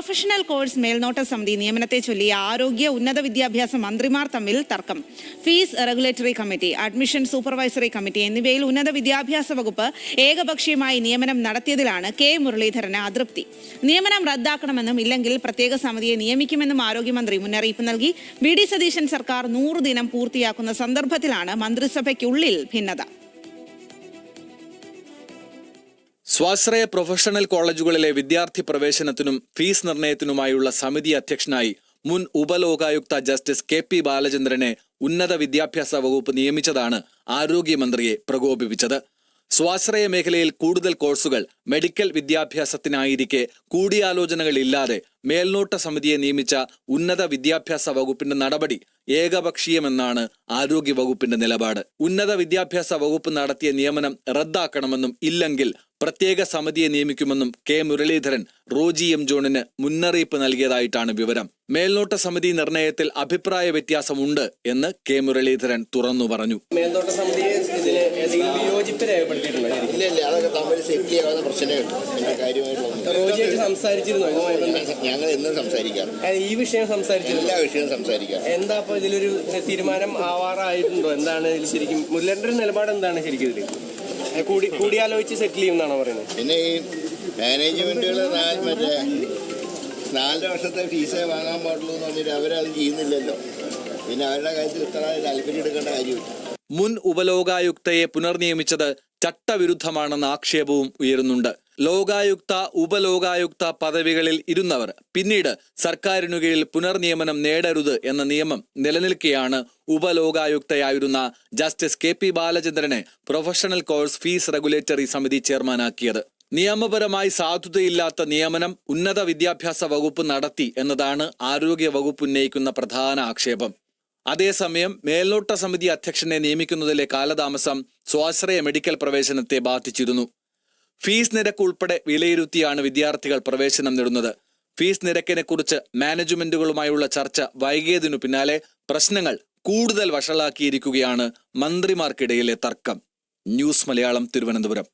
Professional course മേൽനോട്ട സമിതി നിയമനത്തെ ചൊല്ലി ആരോഗ്യ ഉന്നത വിദ്യാഭ്യാസ മന്ത്രിമാർ തമ്മിൽ തർക്കം. Fees regulatory committee, admission supervisory committee എന്നിവയിൽ ഉന്നത വിദ്യാഭ്യാസ വകുപ്പ് ഏകപക്ഷീയമായി നിയമനം നടത്തിയതിലാണ് കെ മുരളീധരന് അതൃപ്തി. നിയമനം റദ്ദാക്കണമെന്നും ഇല്ലെങ്കിൽ പ്രത്യേക സമിതിയെ നിയമിക്കുമെന്നും ആരോഗ്യമന്ത്രി മുന്നറിയിപ്പ് നൽകി. വി ഡി സതീശൻ സർക്കാർ 100 ദിനം പൂർത്തിയാക്കുന്ന സന്ദർഭത്തിലാണ് മന്ത്രിസഭയ്ക്കുള്ളിൽ ഭിന്നത. സ്വാശ്രയ പ്രൊഫഷണൽ കോളേജുകളിലെ വിദ്യാർത്ഥി പ്രവേശനത്തിനും ഫീസ് നിർണയത്തിനുമായുള്ള സമിതി അധ്യക്ഷനായി മുൻ ഉപലോകായുക്ത ജസ്റ്റിസ് കെ.പി. ബാലചന്ദ്രനെ ഉന്നത വിദ്യാഭ്യാസ വകുപ്പ് നിയമിച്ചതാണ് ആരോഗ്യമന്ത്രിയെ പ്രകോപിപ്പിച്ചത്. സ്വാശ്രയ മേഖലയിൽ കൂടുതൽ കോഴ്സുകൾ മെഡിക്കൽ വിദ്യാഭ്യാസത്തിനായിരിക്കെ കൂടിയാലോചനകളില്ലാതെ മേൽനോട്ട സമിതിയെ നിയമിച്ച ഉന്നത വിദ്യാഭ്യാസ വകുപ്പിന്റെ നടപടി ഏകപക്ഷീയമെന്നാണ് ആരോഗ്യ വകുപ്പിന്റെ നിലപാട്. ഉന്നത വിദ്യാഭ്യാസ വകുപ്പ് നടത്തിയ നിയമനം റദ്ദാക്കണമെന്നും ഇല്ലെങ്കിൽ പ്രത്യേക സമിതിയെ നിയമിക്കുമെന്നും കെ മുരളീധരൻ റോജി എം ജോണിന് മുന്നറിയിപ്പ് നൽകിയതായിട്ടാണ് വിവരം. മേൽനോട്ട സമിതി നിർണയത്തിൽ അഭിപ്രായ വ്യത്യാസമുണ്ട് എന്ന് കെ മുരളീധരൻ തുറന്നു പറഞ്ഞു. മേൽനോട്ട സമിതിയെ വിയോജിപ്പ് രേഖപ്പെടുത്തിയിട്ടുണ്ടോ? ഞങ്ങൾ എന്നും സംസാരിക്കാം. ഈ വിഷയം സംസാരിച്ചില്ല, എല്ലാ വിഷയവും സംസാരിക്കാം. എന്താ അപ്പൊ ഇതിലൊരു തീരുമാനം ആവാറായിട്ടുണ്ടോ? എന്താണ് ഇതിൽ ശരിക്കും മുരളീധരന്റെ നിലപാട്? എന്താണ് ശരിക്കും ഇതിൽ കൂടിയാലോചിച്ച് സെറ്റിൽ ചെയ്യുമെന്നാണോ പറയുന്നത്? പിന്നെ ഈ മാനേജ്മെന്റുകൾ മറ്റേ 4 വർഷത്തെ ഫീസേ വാങ്ങാൻ പാടുള്ളൂ എന്ന് പറഞ്ഞിട്ട് അവരത് ചെയ്യുന്നില്ലല്ലോ. പിന്നെ അവരുടെ കാര്യത്തിൽ ഇത്ര താല്പര്യം എടുക്കേണ്ട കാര്യമില്ല. മുൻ ഉപലോകായുക്തയെ പുനർനിയമിച്ചത് ചട്ടവിരുദ്ധമാണെന്ന ആക്ഷേപവും ഉയരുന്നുണ്ട്. ലോകായുക്ത, ഉപലോകായുക്ത പദവികളിൽ ഇരുന്നവർ പിന്നീട് സർക്കാരിനു കീഴിൽ പുനർനിയമനം നേടരുത് എന്ന നിയമം നിലനിൽക്കെയാണ് ഉപലോകായുക്തയായിരുന്ന ജസ്റ്റിസ് കെ.പി. ബാലചന്ദ്രനെ പ്രൊഫഷണൽ കോഴ്സ് ഫീസ് റെഗുലേറ്ററി സമിതി ചെയർമാനാക്കിയത്. നിയമപരമായി സാധുതയില്ലാത്ത നിയമനം ഉന്നത വിദ്യാഭ്യാസ വകുപ്പ് നടത്തി എന്നതാണ് ആരോഗ്യ വകുപ്പ് ഉന്നയിക്കുന്ന പ്രധാന ആക്ഷേപം. അതേസമയം മേൽനോട്ട സമിതി അധ്യക്ഷനെ നിയമിക്കുന്നതിലെ കാലതാമസം സ്വാശ്രയ മെഡിക്കൽ പ്രവേശനത്തെ ബാധിച്ചിരുന്നു. ഫീസ് നിരക്ക് ഉൾപ്പെടെ വിലയിരുത്തിയാണ് വിദ്യാർത്ഥികൾ പ്രവേശനം നേടുന്നത്. ഫീസ് നിരക്കിനെ കുറിച്ച് മാനേജ്മെന്റുകളുമായുള്ള ചർച്ച വൈകിയതിനു പിന്നാലെ പ്രശ്നങ്ങൾ കൂടുതൽ വഷളാക്കിയിരിക്കുകയാണ് മന്ത്രിമാർക്കിടയിലെ തർക്കം. ന്യൂസ് മലയാളം, തിരുവനന്തപുരം.